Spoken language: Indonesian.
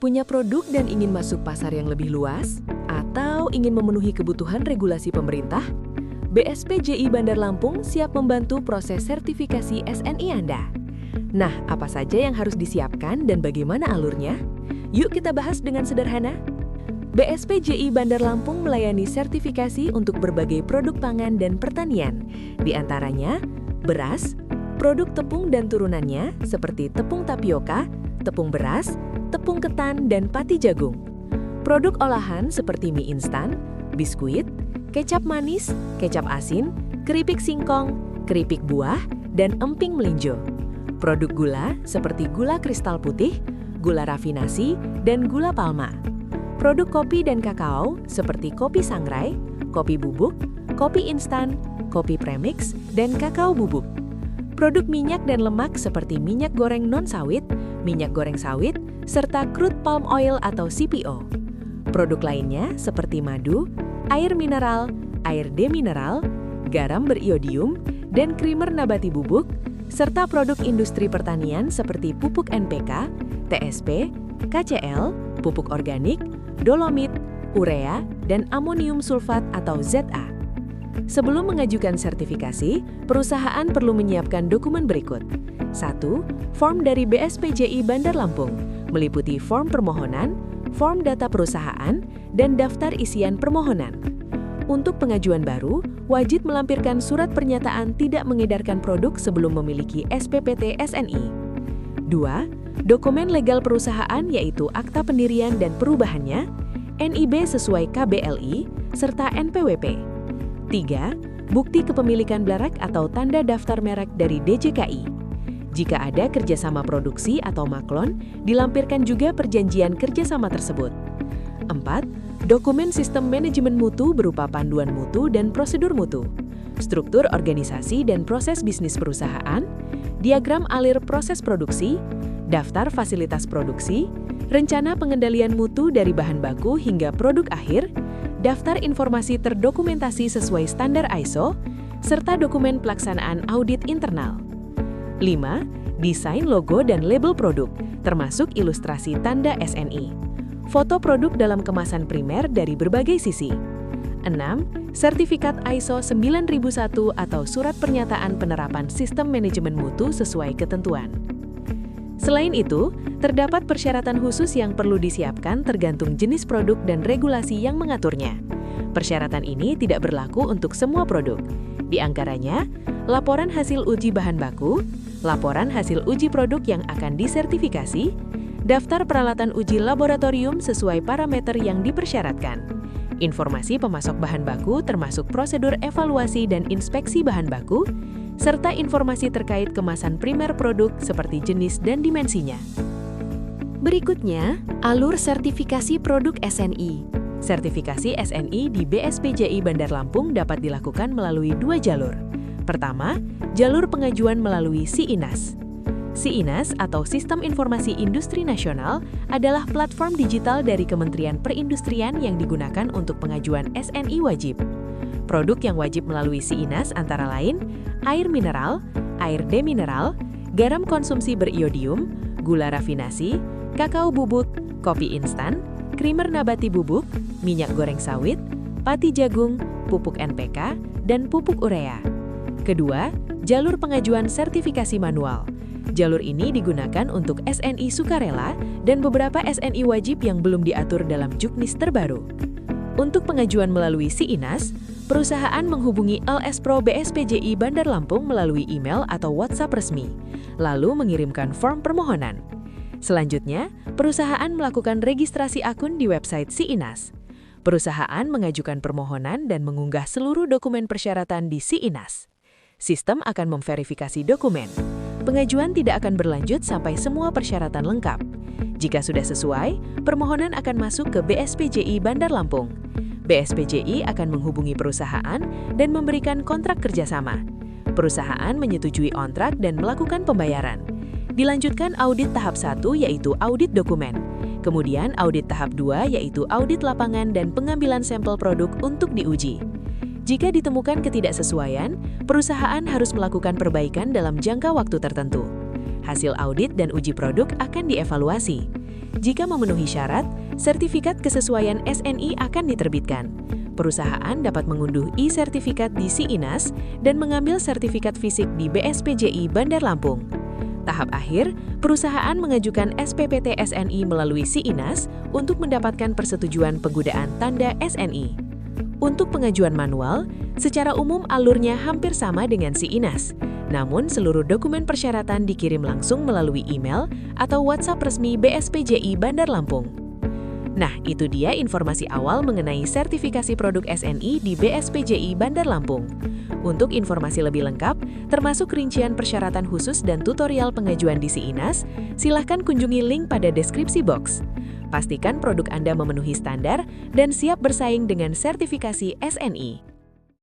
Punya produk dan ingin masuk pasar yang lebih luas? Atau ingin memenuhi kebutuhan regulasi pemerintah? BSPJI Bandar Lampung siap membantu proses sertifikasi SNI Anda. Nah, apa saja yang harus disiapkan dan bagaimana alurnya? Yuk kita bahas dengan sederhana. BSPJI Bandar Lampung melayani sertifikasi untuk berbagai produk pangan dan pertanian, di antaranya beras, produk tepung dan turunannya seperti tepung tapioka, tepung beras, tepung ketan, dan pati jagung. Produk olahan seperti mie instan, biskuit, kecap manis, kecap asin, keripik singkong, keripik buah, dan emping melinjo. Produk gula seperti gula kristal putih, gula rafinasi, dan gula palma. Produk kopi dan kakao seperti kopi sangrai, kopi bubuk, kopi instan, kopi premix, dan kakao bubuk. Produk minyak dan lemak seperti minyak goreng non-sawit, minyak goreng sawit, serta crude palm oil atau CPO. Produk lainnya seperti madu, air mineral, air demineral, garam beriodium, dan krimer nabati bubuk, serta produk industri pertanian seperti pupuk NPK, TSP, KCL, pupuk organik, dolomit, urea, dan amonium sulfat atau ZA. Sebelum mengajukan sertifikasi, perusahaan perlu menyiapkan dokumen berikut. 1. Form dari BSPJI Bandar Lampung, meliputi form permohonan, form data perusahaan, dan daftar isian permohonan. Untuk pengajuan baru, wajib melampirkan surat pernyataan tidak mengedarkan produk sebelum memiliki SPPT SNI. 2. Dokumen legal perusahaan yaitu akta pendirian dan perubahannya, NIB sesuai KBLI, serta NPWP. 3. Bukti kepemilikan berek atau tanda daftar merek dari DJKI. Jika ada kerjasama produksi atau maklon, dilampirkan juga perjanjian kerjasama tersebut. 4. Dokumen sistem manajemen mutu berupa panduan mutu dan prosedur mutu, struktur organisasi dan proses bisnis perusahaan, diagram alir proses produksi, daftar fasilitas produksi, rencana pengendalian mutu dari bahan baku hingga produk akhir, daftar informasi terdokumentasi sesuai standar ISO, serta dokumen pelaksanaan audit internal. 5. Desain logo dan label produk, termasuk ilustrasi tanda SNI. Foto produk dalam kemasan primer dari berbagai sisi. 6. Sertifikat ISO 9001 atau surat pernyataan penerapan sistem manajemen mutu sesuai ketentuan. Selain itu, terdapat persyaratan khusus yang perlu disiapkan tergantung jenis produk dan regulasi yang mengaturnya. Persyaratan ini tidak berlaku untuk semua produk. Di antaranya, laporan hasil uji bahan baku, laporan hasil uji produk yang akan disertifikasi, daftar peralatan uji laboratorium sesuai parameter yang dipersyaratkan, informasi pemasok bahan baku termasuk prosedur evaluasi dan inspeksi bahan baku, serta informasi terkait kemasan primer produk seperti jenis dan dimensinya. Berikutnya, alur sertifikasi produk SNI. Sertifikasi SNI di BSPJI Bandar Lampung dapat dilakukan melalui 2 jalur. Pertama, jalur pengajuan melalui SIINAS. SIINAS atau Sistem Informasi Industri Nasional adalah platform digital dari Kementerian Perindustrian yang digunakan untuk pengajuan SNI wajib. Produk yang wajib melalui SIINAS antara lain air mineral, air demineral, garam konsumsi beriodium, gula rafinasi, kakao bubuk, kopi instan, krimer nabati bubuk, minyak goreng sawit, pati jagung, pupuk NPK, dan pupuk urea. Kedua, jalur pengajuan sertifikasi manual. Jalur ini digunakan untuk SNI sukarela dan beberapa SNI wajib yang belum diatur dalam juknis terbaru. Untuk pengajuan melalui SIINAS, perusahaan menghubungi LS Pro BSPJI Bandar Lampung melalui email atau WhatsApp resmi, lalu mengirimkan form permohonan. Selanjutnya, perusahaan melakukan registrasi akun di website SIINAS. Perusahaan mengajukan permohonan dan mengunggah seluruh dokumen persyaratan di SIINAS. Sistem akan memverifikasi dokumen. Pengajuan tidak akan berlanjut sampai semua persyaratan lengkap. Jika sudah sesuai, permohonan akan masuk ke BSPJI Bandar Lampung. BSPJI akan menghubungi perusahaan dan memberikan kontrak kerjasama. Perusahaan menyetujui kontrak dan melakukan pembayaran. Dilanjutkan audit tahap 1 yaitu audit dokumen. Kemudian audit tahap 2 yaitu audit lapangan dan pengambilan sampel produk untuk diuji. Jika ditemukan ketidaksesuaian, perusahaan harus melakukan perbaikan dalam jangka waktu tertentu. Hasil audit dan uji produk akan dievaluasi. Jika memenuhi syarat, sertifikat kesesuaian SNI akan diterbitkan. Perusahaan dapat mengunduh e-sertifikat di SIINAS dan mengambil sertifikat fisik di BSPJI Bandar Lampung. Tahap akhir, perusahaan mengajukan SPPT SNI melalui SIINAS untuk mendapatkan persetujuan penggunaan tanda SNI. Untuk pengajuan manual, secara umum alurnya hampir sama dengan SIINAS. Namun, seluruh dokumen persyaratan dikirim langsung melalui email atau WhatsApp resmi BSPJI Bandar Lampung. Nah, itu dia informasi awal mengenai sertifikasi produk SNI di BSPJI Bandar Lampung. Untuk informasi lebih lengkap, termasuk rincian persyaratan khusus dan tutorial pengajuan di SIINAS, silahkan kunjungi link pada deskripsi box. Pastikan produk Anda memenuhi standar dan siap bersaing dengan sertifikasi SNI.